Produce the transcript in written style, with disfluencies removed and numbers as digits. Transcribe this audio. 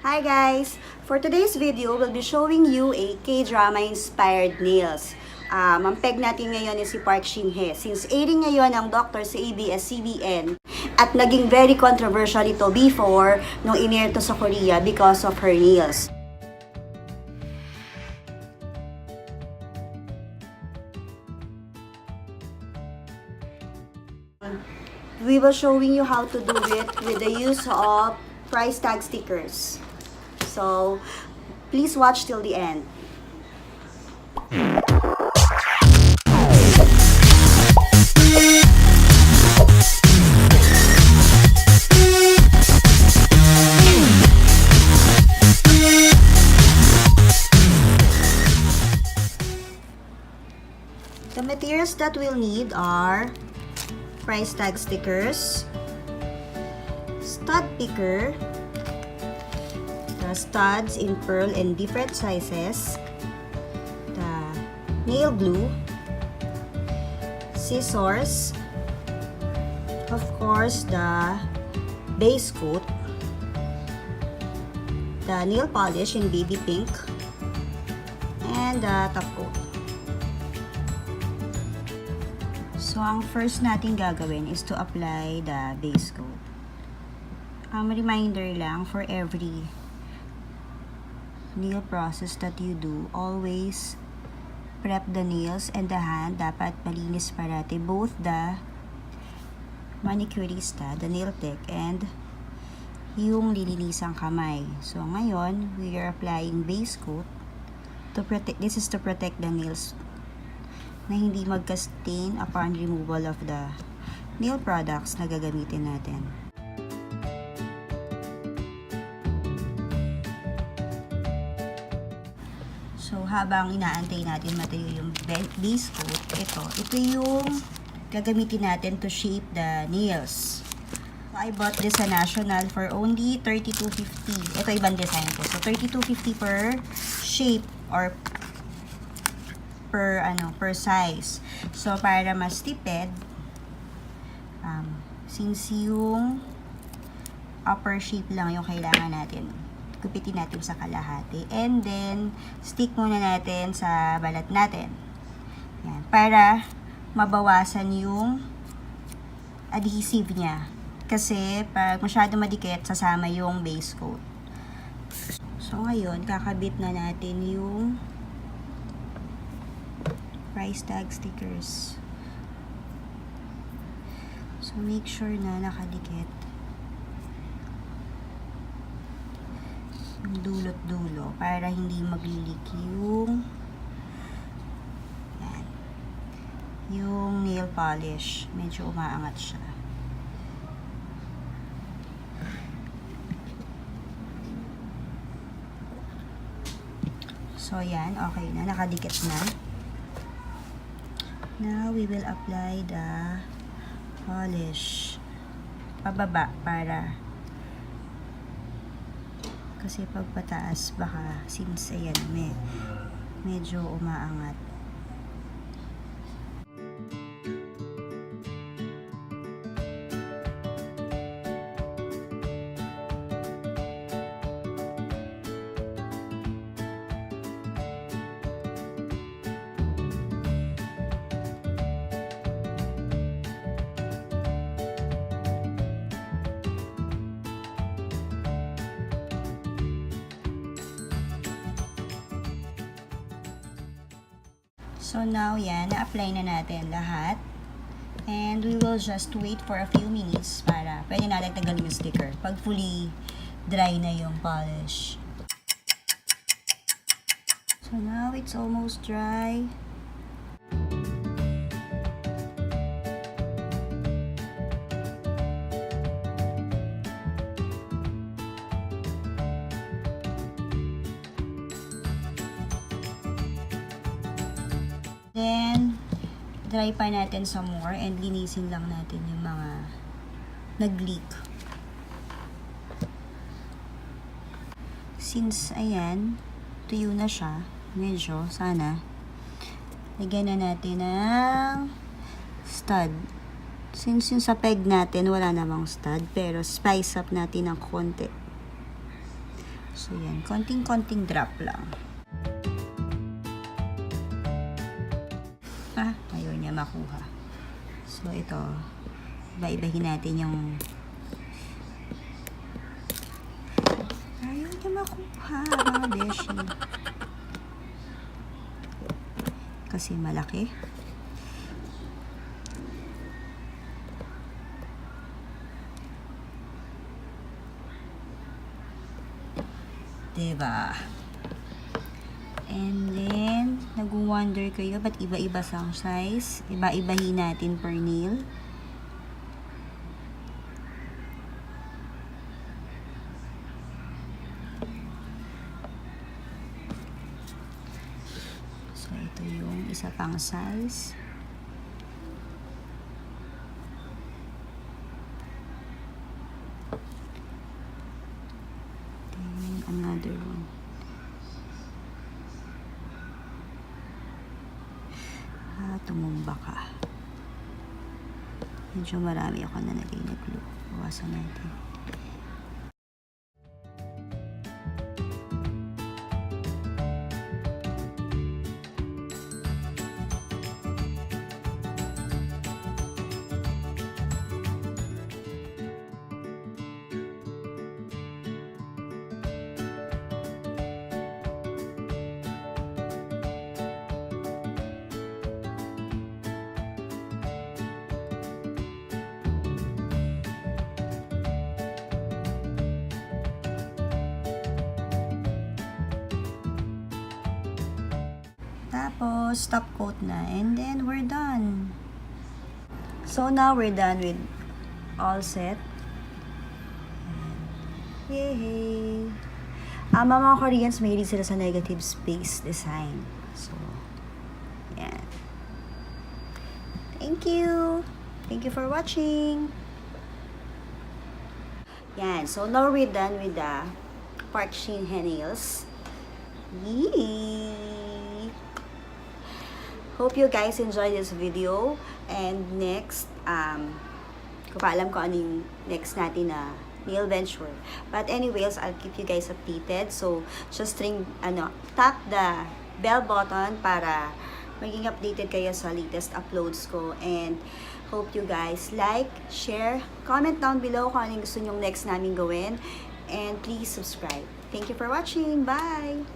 Hi guys! For today's video, we'll be showing you a K-drama inspired nails. Ang peg natin ngayon is si Park Shin Hye. Since airing ngayon ang Doctor sa ABS-CBN at naging very controversial ito before nung in-air to sa Korea because of her nails. We will showing you how to do it with the use of price tag stickers. So, please watch till the end. The materials that we'll need are price tag stickers, stud picker, the studs in pearl in different sizes, the nail glue, scissors, of course the base coat, the nail polish in baby pink, and the top coat. So, ang first natin gagawin is to apply the base coat. Reminder lang, for every nail process that you do, always prep the nails and the hand. Dapat malinis parati, both the manicurista, the nail tech, and yung lilinisang kamay. So, ngayon, we are applying base coat to protect, this is to protect the nails na hindi magka-stain upon removal of the nail products na gagamitin natin. So, habang inaantay natin material yung base coat, ito yung gagamitin natin to shape the nails. So, I bought this sa National for only 32.50. Ito ibang design ko. So, 32.50 per shape or per size. So, para mas tipid, since yung upper shape lang yung kailangan natin, gupitin natin sa kalahati. And then, stick muna natin sa balat natin. Yan. Para mabawasan yung adhesive niya. Kasi, pag masyado madikit, sasama yung base coat. So, ngayon, kakabit na natin yung price tag stickers. So, make sure na nakadikit yung dulot-dulo para hindi maglilik yung yan, yung nail polish. Medyo umaangat siya. So, yan. Okay na. Nakadikit na. Now, we will apply the polish pababa para kasi pag pataas baka since ayan medyo umaangat. So, now, yan, na-apply na natin lahat. And we will just wait for a few minutes para pwede natin tagalin yung sticker pag fully dry na yung polish. So, now, it's almost dry. Then, dry pa natin some more and linisin lang natin yung mga nag-leak. Since, ayan, tuyo na siya, medyo, sana, lagyan na natin ng stud. Since yung sa peg natin, wala namang stud, pero spice up natin ng konti. So, yan. Konting-konting drop lang. Ayaw niya makuha. So, ito. Iba-ibahin natin yung ayaw niya makuha, mga beshi. Kasi malaki. Diba? And then, nag-wonder kayo, ba't iba-iba ang size? Iba-ibahin natin per nail. So, ito yung isa pang size. Then, another one. Tumumba ka. Medyo marami ako na nalagay na glue. Bawasan natin. Tapos, top coat na. And then, we're done. So, now we're done with all set. Yay! Mga Koreans, mahilig sila sa negative space design. So, yan. Thank you! Thank you for watching! Yan. So, now we're done with the Park Shin Hye nails. Yay! Hope you guys enjoyed this video. And next, ko pa alam ko ano yung next natin na nail venture. But anyways, I'll keep you guys updated. So, just tap the bell button para maging updated kayo sa latest uploads ko. And hope you guys like, share, comment down below kung ano yung gusto nyong next namin gawin. And please subscribe. Thank you for watching. Bye!